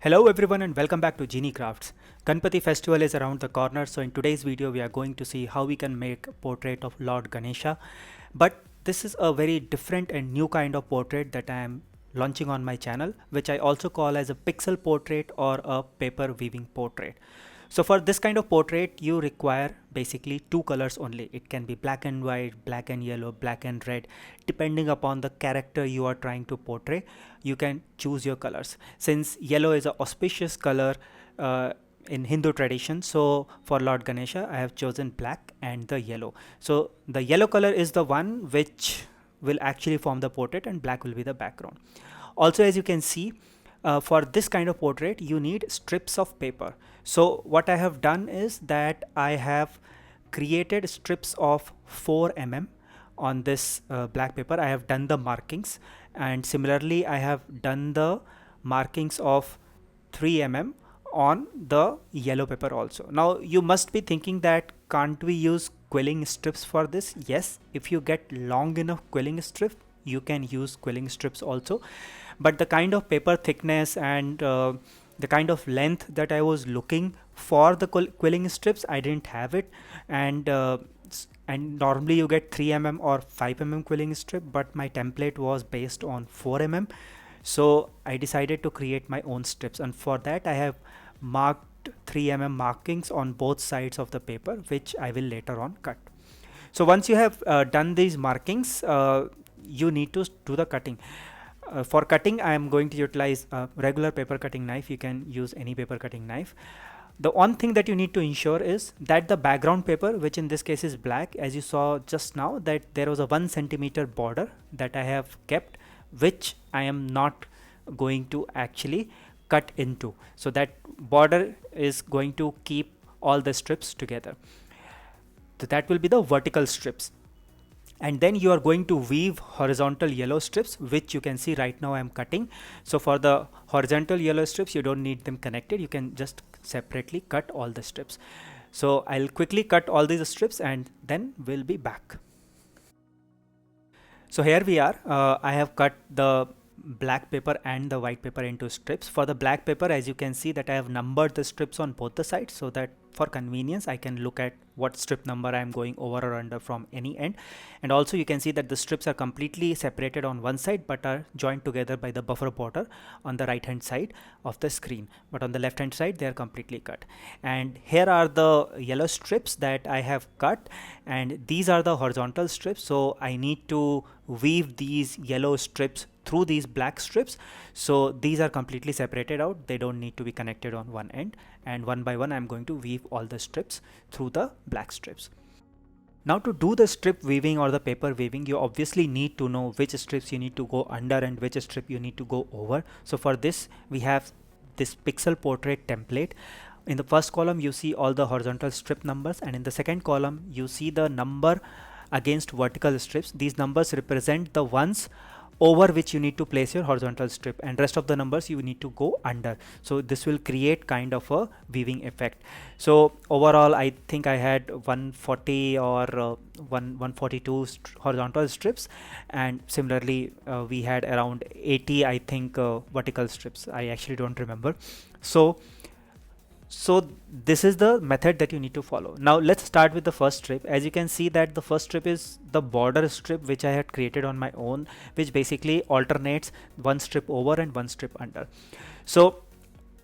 Hello everyone and welcome back to Genie Crafts. Ganpati festival is around the corner, so in today's video we are going to see how we can make a portrait of Lord Ganesha. But this is a very different and new kind of portrait that I am launching on my channel, which I also call as a pixel portrait or a paper weaving portrait. So for this kind of portrait you require basically two colors only. It can be black and white, black and yellow, black and red. Depending upon the character you are trying to portray, you can choose your colors. Since yellow is an auspicious color in Hindu tradition, so for Lord Ganesha I have chosen black and the yellow. So the yellow color is the one which will actually form the portrait and black will be the background. Also, as you can see, for this kind of portrait you need strips of paper. So what I have done is that I have created strips of 4 mm on this black paper. I have done the markings, and similarly I have done the markings of 3 mm on the yellow paper also. Now you must be thinking that can't we use quilling strips for this? Yes, if you get long enough quilling strips you can use quilling strips also, but the kind of paper thickness and the kind of length that I was looking for the quilling strips, I didn't have it, and normally you get 3 mm or 5 mm quilling strip, but my template was based on 4 mm, so I decided to create my own strips, and for that I have marked 3 mm markings on both sides of the paper, which I will later on cut. So once you have done these markings, you need to do the cutting. For cutting I am going to utilize a regular paper cutting knife. You can use any paper cutting knife. The one thing that you need to ensure is that the background paper, which in this case is black, as you saw just now, that there was a 1 centimeter border that I have kept, which I am not going to actually cut into. So that border is going to keep all the strips together. So that will be the vertical strips. And then you are going to weave horizontal yellow strips, which you can see right now I am cutting. So for the horizontal yellow strips you don't need them connected, you can just separately cut all the strips. So I'll quickly cut all these strips and then we'll be back. So here we are. I have cut the black paper and the white paper into strips. For the black paper, as you can see that I have numbered the strips on both the sides, so that for convenience I can look at what strip number I am going over or under from any end. And also you can see that the strips are completely separated on one side but are joined together by the buffer border on the right hand side of the screen, but on the left hand side they are completely cut. And here are the yellow strips that I have cut, and these are the horizontal strips, so I need to weave these yellow strips through these black strips. So these are completely separated out, they don't need to be connected on one end, and one by one I'm going to weave all the strips through the black strips. Now to do the strip weaving or the paper weaving, you obviously need to know which strips you need to go under and which strip you need to go over. So for this we have this pixel portrait template. In the first column you see all the horizontal strip numbers, and in the second column you see the number against vertical strips. These numbers represent the ones over which you need to place your horizontal strip, and rest of the numbers you need to go under. So this will create kind of a weaving effect. So overall I think I had 140 or 142 horizontal strips, and similarly we had around 80 I think vertical strips. I actually don't remember. So this is the method that you need to follow. Now let's start with the first strip. As you can see that the first strip is the border strip which I had created on my own, which basically alternates one strip over and one strip under. So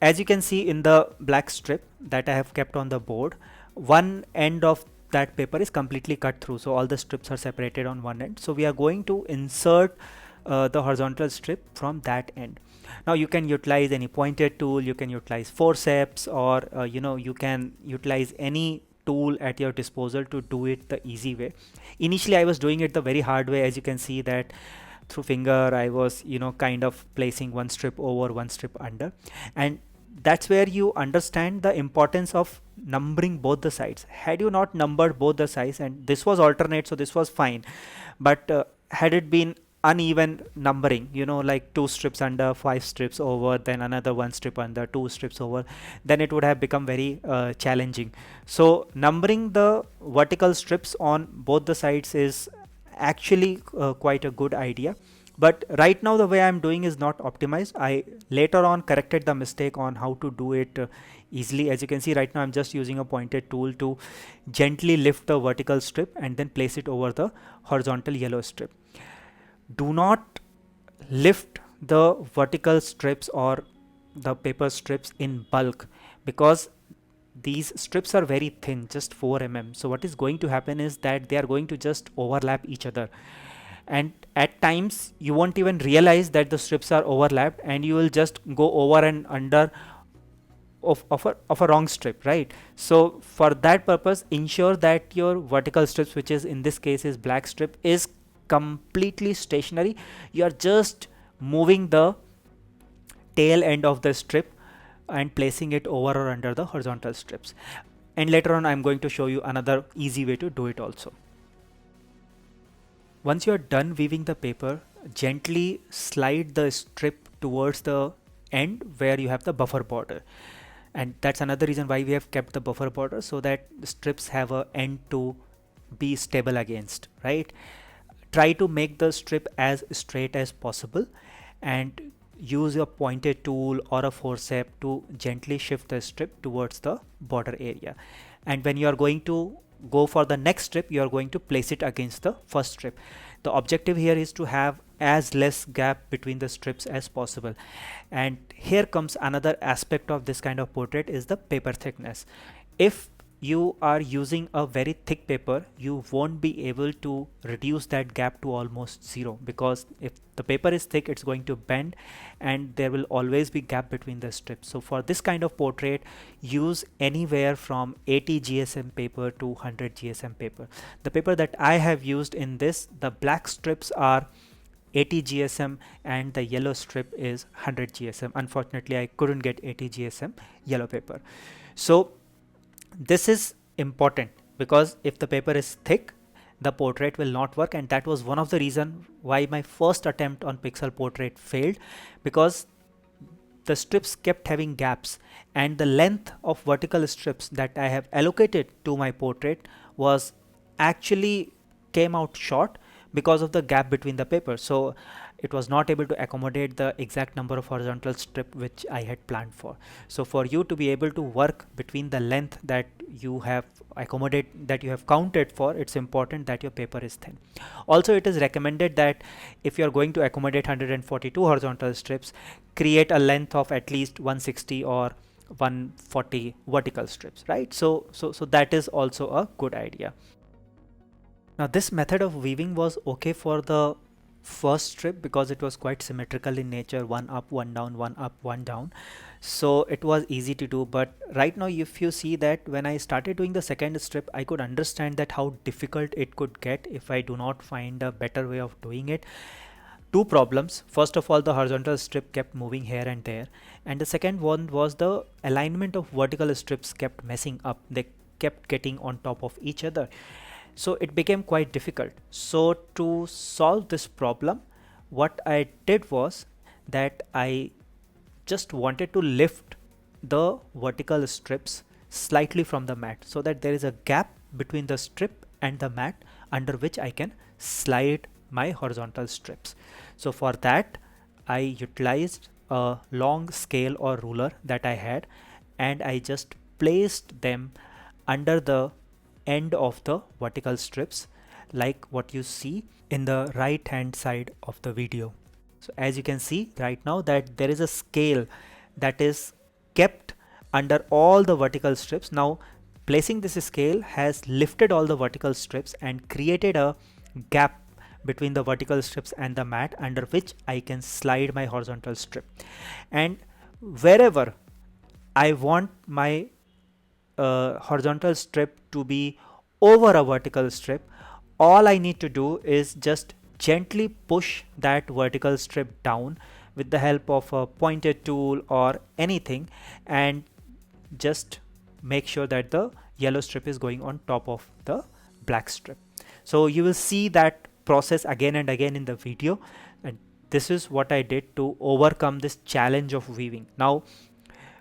as you can see in the black strip that I have kept on the board, one end of that paper is completely cut through, so all the strips are separated on one end. So we are going to insert the horizontal strip from that end. Now you can utilize any pointed tool, you can utilize forceps, or you can utilize any tool at your disposal to do it the easy way. Initially I was doing it the very hard way. As you can see that through finger I was kind of placing one strip over, one strip under, and that's where you understand the importance of numbering both the sides. Had you not numbered both the sides, and this was alternate so this was fine, but had it been uneven numbering, like 2 strips under, 5 strips over, then another 1 strip under, 2 strips over, then it would have become very challenging. So numbering the vertical strips on both the sides is actually quite a good idea. But right now the way I'm doing is not optimized. I later on corrected the mistake on how to do it easily. As you can see right now, I'm just using a pointed tool to gently lift the vertical strip and then place it over the horizontal yellow strip. Do not lift the vertical strips or the paper strips in bulk, because these strips are very thin, just 4 mm. So what is going to happen is that they are going to just overlap each other, and at times you won't even realize that the strips are overlapped, and you will just go over and under of a wrong strip, right? So for that purpose, ensure that your vertical strips, which is in this case is black strip, is completely stationary. You are just moving the tail end of the strip and placing it over or under the horizontal strips. And later on I'm going to show you another easy way to do it also. Once you are done weaving the paper, gently slide the strip towards the end where you have the buffer border. And that's another reason why we have kept the buffer border, so that the strips have a end to be stable against, right? Try to make the strip as straight as possible and use a pointed tool or a forceps to gently shift the strip towards the border area. And when you are going to go for the next strip, you are going to place it against the first strip. The objective here is to have as less gap between the strips as possible. And here comes another aspect of this kind of portrait, is the paper thickness. If you are using a very thick paper, you won't be able to reduce that gap to almost zero, because if the paper is thick, it's going to bend and there will always be gap between the strips. So for this kind of portrait, use anywhere from 80 GSM paper to 100 GSM paper. The paper that I have used in this, the black strips are 80 GSM and the yellow strip is 100 GSM. Unfortunately, I couldn't get 80 GSM yellow paper. So this is important, because if the paper is thick, the portrait will not work. And that was one of the reasons why my first attempt on pixel portrait failed, because the strips kept having gaps, and the length of vertical strips that I have allocated to my portrait was actually came out short because of the gap between the paper. So it was not able to accommodate the exact number of horizontal strip which I had planned for. So for you to be able to work between the length that you have counted for, it's important that your paper is thin. Also, it is recommended that if you are going to accommodate 142 horizontal strips, create a length of at least 160 or 140 vertical strips, right? So that is also a good idea. Now this method of weaving was okay for the first strip because it was quite symmetrical in nature, one up, one down, one up, one down. So it was easy to do. But right now, if you see that when I started doing the second strip, I could understand that how difficult it could get if I do not find a better way of doing it. Two problems. First of all, the horizontal strip kept moving here and there. And the second one was the alignment of vertical strips kept messing up. They kept getting on top of each other. So it became quite difficult. So to solve this problem, what I did was that I just wanted to lift the vertical strips slightly from the mat, so that there is a gap between the strip and the mat under which I can slide my horizontal strips. So for that, I utilized a long scale or ruler that I had, and I just placed them under the end of the vertical strips, like what you see in the right hand side of the video. So as you can see right now that there is a scale that is kept under all the vertical strips. Now placing this scale has lifted all the vertical strips and created a gap between the vertical strips and the mat under which I can slide my horizontal strip. And wherever I want my horizontal strip to be over a vertical strip, all I need to do is just gently push that vertical strip down with the help of a pointed tool or anything, and just make sure that the yellow strip is going on top of the black strip. So you will see that process again and again in the video, and this is what I did to overcome this challenge of weaving. Now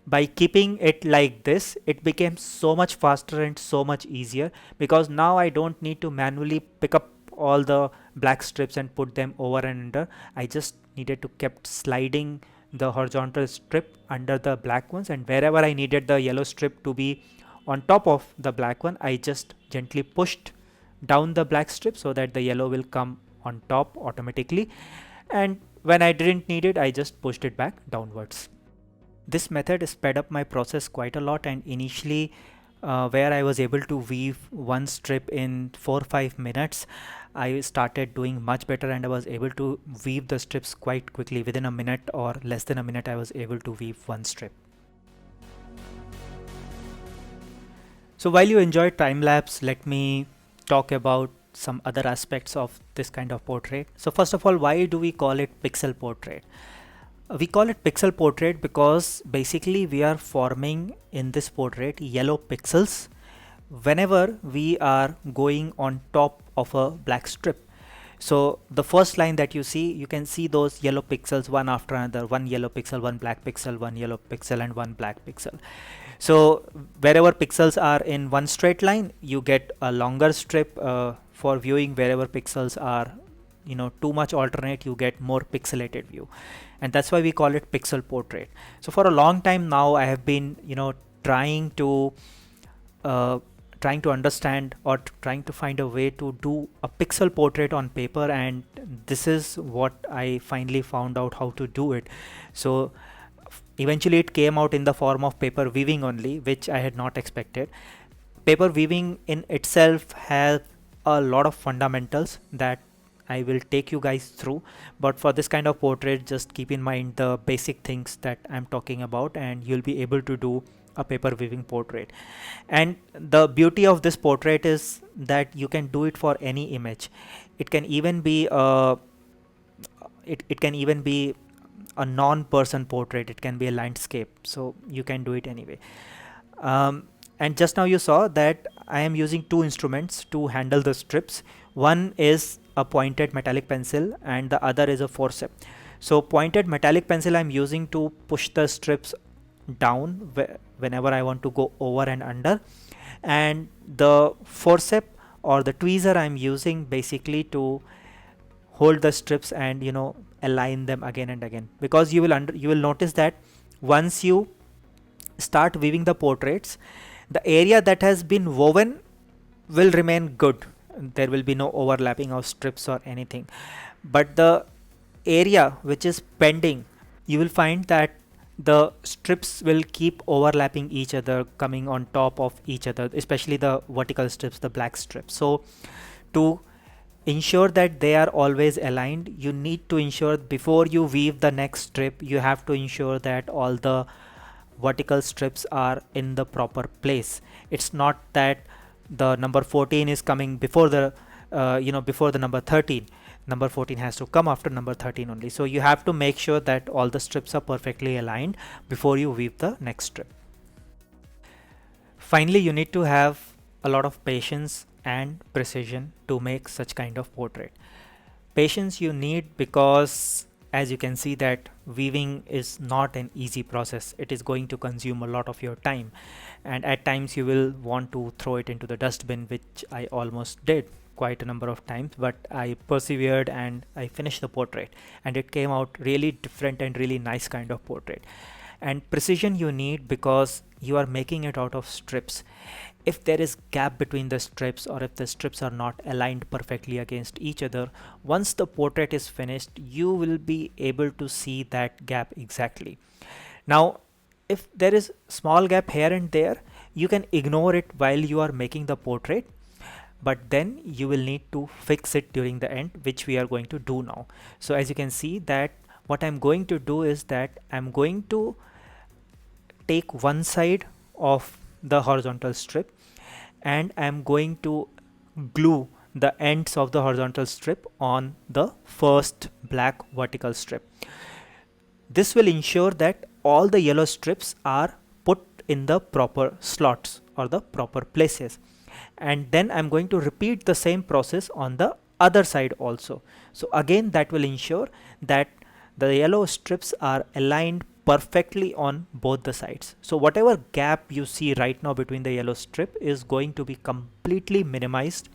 by keeping it like this, it became so much faster and so much easier, because now I don't need to manually pick up all the black strips and put them over and under. I just needed to kept sliding the horizontal strip under the black ones, and wherever I needed the yellow strip to be on top of the black one, I just gently pushed down the black strip so that the yellow will come on top automatically, and when I didn't need it, I just pushed it back downwards. This method sped up my process quite a lot, and initially where I was able to weave one strip in 4-5 minutes, I started doing much better, and I was able to weave the strips quite quickly. Within a minute or less than a minute, I was able to weave one strip. So while you enjoy time lapse, let me talk about some other aspects of this kind of portrait. So first of all, why do we call it pixel portrait? We call it pixel portrait because basically we are forming in this portrait yellow pixels whenever we are going on top of a black strip. So the first line that you see, you can see those yellow pixels one after another, one yellow pixel, one black pixel, one yellow pixel, and one black pixel. So wherever pixels are in one straight line, you get a longer strip for viewing. Wherever pixels are, too much alternate, you get more pixelated view, and that's why we call it pixel portrait. So for a long time now, I have been trying to understand or trying to find a way to do a pixel portrait on paper, and this is what I finally found out how to do it. So eventually it came out in the form of paper weaving only, which I had not expected. Paper weaving in itself has a lot of fundamentals that I will take you guys through, but for this kind of portrait, just keep in mind the basic things that I'm talking about, and you'll be able to do a paper weaving portrait. And the beauty of this portrait is that you can do it for any image. It can even be a non-person portrait. It can be a landscape, so you can do it anyway. And just now you saw that I am using two instruments to handle the strips. One is a pointed metallic pencil and the other is a forceps. So pointed metallic pencil I'm using to push the strips down whenever I want to go over and under, and the forceps or the tweezer I'm using basically to hold the strips and align them again and again, because you will notice that once you start weaving the portraits, the area that has been woven will remain good. There will be no overlapping of strips or anything, but the area which is pending, you will find that the strips will keep overlapping each other, coming on top of each other, especially the vertical strips, the black strips. So to ensure that they are always aligned, you need to ensure before you weave the next strip, you have to ensure that all the vertical strips are in the proper place. It's not that the number 14 is coming before the before the number 13. Number 14 has to come after number 13 only. So you have to make sure that all the strips are perfectly aligned before you weave the next strip. Finally, you need to have a lot of patience and precision to make such kind of portrait. Patience you need because, as you can see, that weaving is not an easy process. It is going to consume a lot of your time, and at times you will want to throw it into the dustbin, which I almost did quite a number of times, but I persevered and I finished the portrait, and it came out really different and really nice kind of portrait. And precision you need because you are making it out of strips. If there is gap between the strips, or if the strips are not aligned perfectly against each other, once the portrait is finished, you will be able to see that gap exactly. Now, if there is small gap here and there, you can ignore it while you are making the portrait, but then you will need to fix it during the end, which we are going to do now. So as you can see, that what I'm going to do is that I'm going to take one side of the horizontal strip and I'm going to glue the ends of the horizontal strip on the first black vertical strip. This will ensure that all the yellow strips are put in the proper slots or the proper places, and then I'm going to repeat the same process on the other side also. So again, that will ensure that the yellow strips are aligned perfectly on both the sides. So whatever gap you see right now between the yellow strip is going to be completely minimized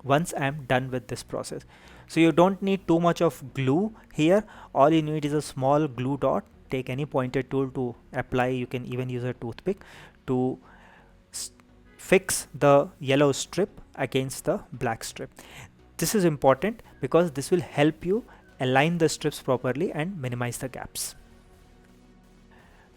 once I'm done with this process. So you don't need too much of glue here. All you need is a small glue dot. Take any pointed tool to apply. You can even use a toothpick to fix the yellow strip against the black strip. This is important because this will help you align the strips properly and minimize the gaps.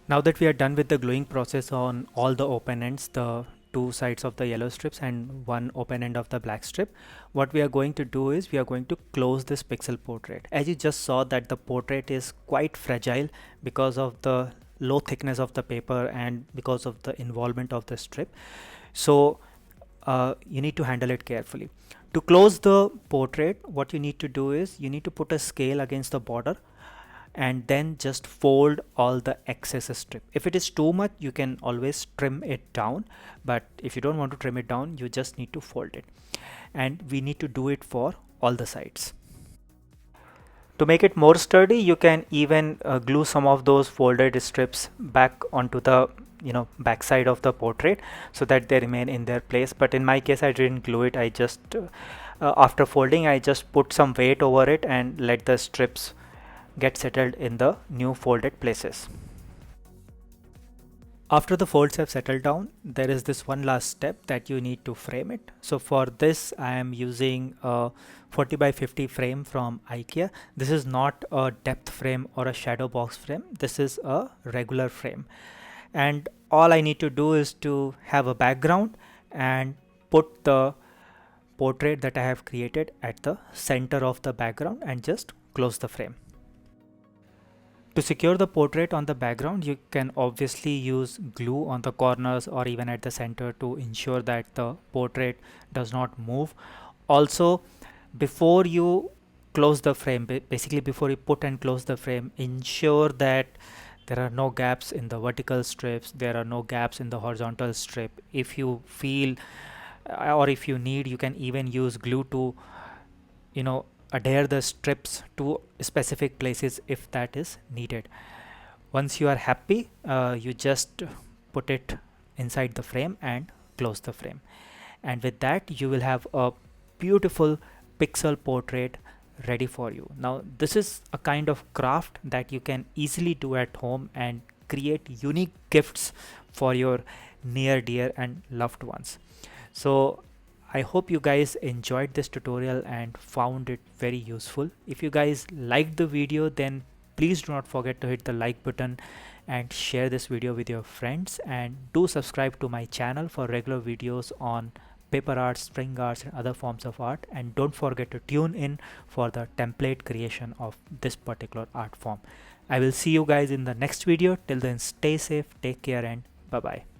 Now that we are done with the gluing process on all the open ends, the two sides of the yellow strips and one open end of the black strip, what we are going to do is we are going to close this pixel portrait. As you just saw that the portrait is quite fragile because of the low thickness of the paper and because of the involvement of the strip. So you need to handle it carefully. To close the portrait, what you need to do is you need to put a scale against the border and then just fold all the excess strip. If it is too much, you can always trim it down, but if you don't want to trim it down, you just need to fold it. And we need to do it for all the sides. To make it more sturdy, you can even glue some of those folded strips back onto the back side of the portrait so that they remain in their place. But in my case, I didn't glue it. I just after folding, I just put some weight over it and let the strips get settled in the new folded places. After the folds have settled down, there is this one last step that you need to frame it. So for this, I am using a 40 by 50 frame from IKEA. This is not a depth frame or a shadow box frame. This is a regular frame. And all I need to do is to have a background and put the portrait that I have created at the center of the background and just close the frame. To secure the portrait on the background, you can obviously use glue on the corners or even at the center to ensure that the portrait does not move. Also, before you close the frame, basically before you put and close the frame, ensure that there are no gaps in the vertical strips, there are no gaps in the horizontal strip. If you feel or if you need, you can even use glue to adhere the strips to specific places if that is needed. Once you are happy, you just put it inside the frame and close the frame. And with that, you will have a beautiful pixel portrait ready for you. Now, this is a kind of craft that you can easily do at home and create unique gifts for your near, dear and loved ones. So I hope you guys enjoyed this tutorial and found it very useful. If you guys liked the video, then please do not forget to hit the like button and share this video with your friends, and do subscribe to my channel for regular videos on paper art, string arts and other forms of art, and don't forget to tune in for the template creation of this particular art form. I will see you guys in the next video. Till then, stay safe, take care and bye bye.